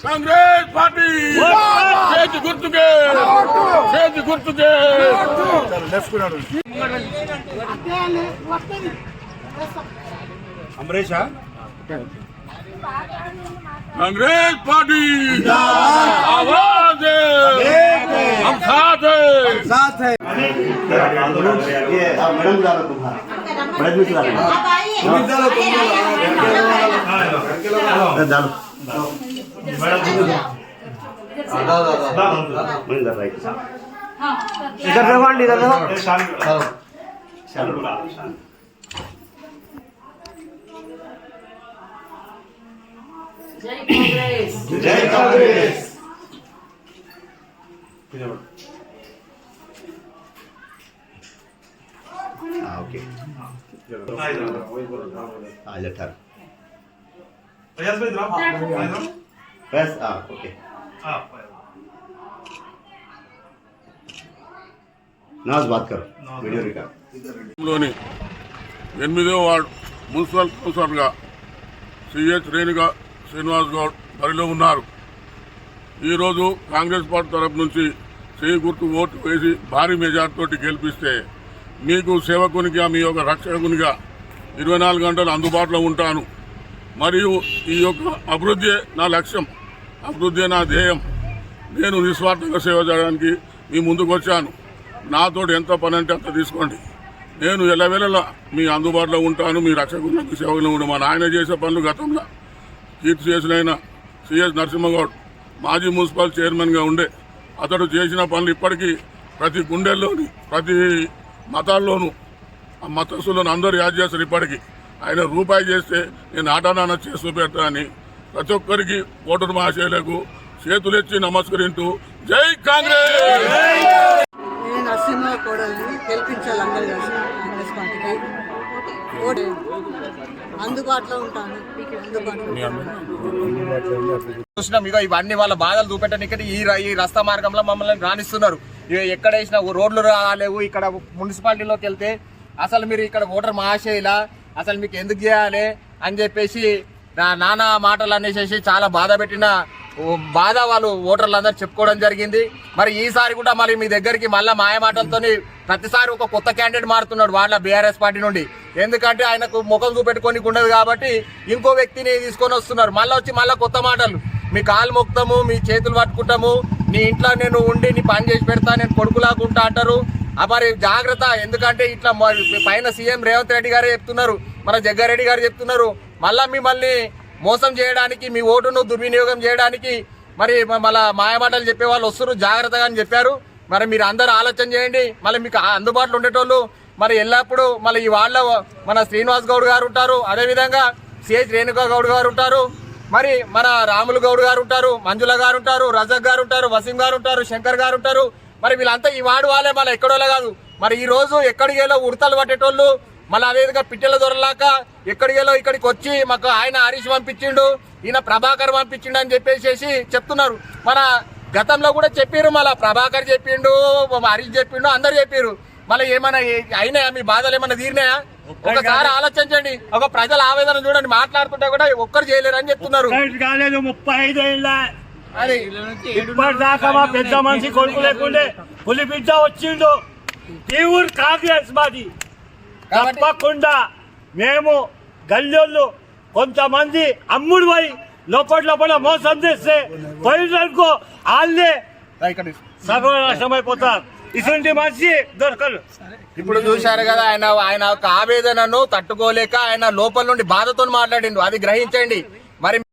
Congress party చేతి గుర్తుకే చేతి గుర్తుకే అమరేషా कांग्रेस पार्टी आवाज हम साथ है ये मैडम डालो तुम्हारा मैडम भी डालो डालो इधर देखो आंटी इधर देखो जय कांग्रेस जय कांग्रेस ओके आज 18 बस ओके नाज बात करो वीडियो रिकॉर्ड లోని 8వ వార్డు మున్సిపల్ కౌన్సిలర్గా సిహెచ్ రేణుగా శ్రీనివాస్ గౌడ్ బరిలో ఉన్నారు. ఈరోజు కాంగ్రెస్ పార్టీ తరఫు నుంచి చేయి గుర్తు ఓటు వేసి భారీ మెజార్టీతో గెలిపిస్తే మీకు సేవకునిగా మీ యొక్క రక్షకునిగా 24 గంటలు అందుబాటులో ఉంటాను. మరియు ఈ యొక్క అభివృద్ధి నా లక్ష్యం, అభివృద్ధి నా ధ్యేయం. నేను నిస్వార్థంగా సేవ చేయడానికి మీ ముందుకు వచ్చాను. నాతో ఎంత పని అంటే అంత తీసుకోండి. నేను ఎల్లవేళలా మీ అందుబాటులో ఉంటాను. మీ రక్షకునికి సేవకులు ఉండి మా నాయన చేసే పనులు గతంలో కీర్తి చేసిన సిఎస్ నరసింహగౌడ్ మాజీ మున్సిపల్ చైర్మన్గా ఉండే అతడు చేసిన పనులు ఇప్పటికీ ప్రతి గుండెల్లోని ప్రతి మతాల్లోనూ ఆ మతస్థులను అందరూ యాద్ చేస్తారు. ఇప్పటికీ ఆయన రూపాయి చేస్తే నేను ఆటానాన్న చేసి చూపెడతా అని ప్రతి ఒక్కరికి ఓటరు మహాశయులకు చేతులెచ్చి నమస్కరింటూ జై కాంగ్రెస్. నరసింహ కోడల్ని గెలిపించాలి అందరు కలిసి కాంగ్రెస్ పార్టీకి ఓటు అందుబాటులో ఉంటాను. చూసినాం ఇక ఇవన్నీ వాళ్ళ బాధలు చూపెట్టడానికి ఈ రస్తా మార్గంలో మమ్మల్ని రాణిస్తున్నారు. ఎక్కడ వేసిన రోడ్లు రాలేవు. ఇక్కడ మున్సిపాలిటీలోకి వెళ్తే అసలు మీరు ఇక్కడ ఓటర్ మహాశైలా అసలు మీకు ఎందుకు చేయాలి అని చెప్పేసి నానా మాటలు అనేసి చాలా బాధ పెట్టిన బాధ వాళ్ళు ఓటర్లు అందరూ చెప్పుకోవడం జరిగింది. మరి ఈసారి కూడా మరి మీ దగ్గరికి మళ్ళీ మాయ మాటలతో ప్రతిసారి ఒక కొత్త క్యాండిడేట్ మారుతున్నాడు వాళ్ళ బీఆర్ఎస్ పార్టీ నుండి. ఎందుకంటే ఆయనకు ముఖం చూపెట్టుకొని ఉండదు కాబట్టి ఇంకో వ్యక్తిని తీసుకొని వస్తున్నారు. మళ్ళీ వచ్చి మళ్ళీ కొత్త మాటలు, మీ కాలు మొక్తాము, మీ చేతులు పట్టుకుంటాము, నీ ఇంట్లో నేను ఉండి నీ పని చేసి పెడతా, నేను కొడుకులాకుంటా అంటారు. మరి జాగ్రత్త. ఎందుకంటే ఇట్లా పైన సీఎం రేవంత్ రెడ్డి గారే చెప్తున్నారు, మన జగ్గారెడ్డి గారు చెప్తున్నారు. మళ్ళీ మిమ్మల్ని మోసం చేయడానికి, మీ ఓటును దుర్వినియోగం చేయడానికి మరి మళ్ళీ మాయమాటలు చెప్పే వాళ్ళు వస్తున్నారు. జాగ్రత్తగా అని చెప్పారు. మరి మీరు అందరూ ఆలోచన చేయండి. మళ్ళీ మీకు అందుబాటులో ఉండేటోళ్ళు మరి ఎల్లప్పుడూ మళ్ళీ ఈ వాళ్ళ మన శ్రీనివాస్ గౌడ్ గారు ఉంటారు, అదేవిధంగా సిహెచ్ రేణుకా గౌడ్ గారు ఉంటారు, మరి మన రాములు గౌడ్ గారు ఉంటారు, మంజుల గారు ఉంటారు, రజక్ గారు ఉంటారు, వసీం గారు ఉంటారు, శంకర్ గారు ఉంటారు. మరి వీళ్ళంతా ఈ వార్డు వాళ్ళే, మళ్ళీ ఎక్కడోళ్ళే కాదు. మరి ఈ రోజు ఎక్కడికెళ్ళో ఉడతలు పట్టేటోళ్ళు మళ్ళీ అదేవిధంగా పిట్టెల దొరలాక ఎక్కడికెళ్ళో ఇక్కడికి వచ్చి మాకు ఆయన హరీష్ పంపించిండు, ఈయన ప్రభాకర్ పంపించిండు అని చెప్పేసి చెప్తున్నారు. మన గతంలో కూడా చెప్పారు, మళ్ళీ ప్రభాకర్ చెప్పిండు, హరీష్ చెప్పిండు, అందరు చెప్పారు. మళ్ళీ ఏమైనా అయినాయా? మీ బాధలు ఏమైనా తీరినాయా? ఒకసారి ఆలోచించండి. ఒక ప్రజల ఆవేదన చూడండి. మాట్లాడుతుంటే కూడా ఒక్కరు చేయలేరు అని చెప్తున్నారు. 35 ఏళ్ళ అది ఇప్పటిదాకా మా పెద్ద మనిషి కొడుకు లేకుండే పులి బిడ్డ వచ్చిండు. ఈ ఊరు కాంగ్రెస్ మాది. తప్పకుండా మేము గల్లోళ్ళు కొంతమంది అమ్ముడు పోయి లోపల మోసం చేస్తే పోయిననుకో వాళ్ళే సర్వనాశమైపోతారు. ఇటువంటి మనిషి దొరకరు. ఇప్పుడు చూశారు కదా, ఆయన ఆవేదనను తట్టుకోలేక ఆయన లోపల నుండి బాధతో మాట్లాడిండు. అది గ్రహించండి. మరి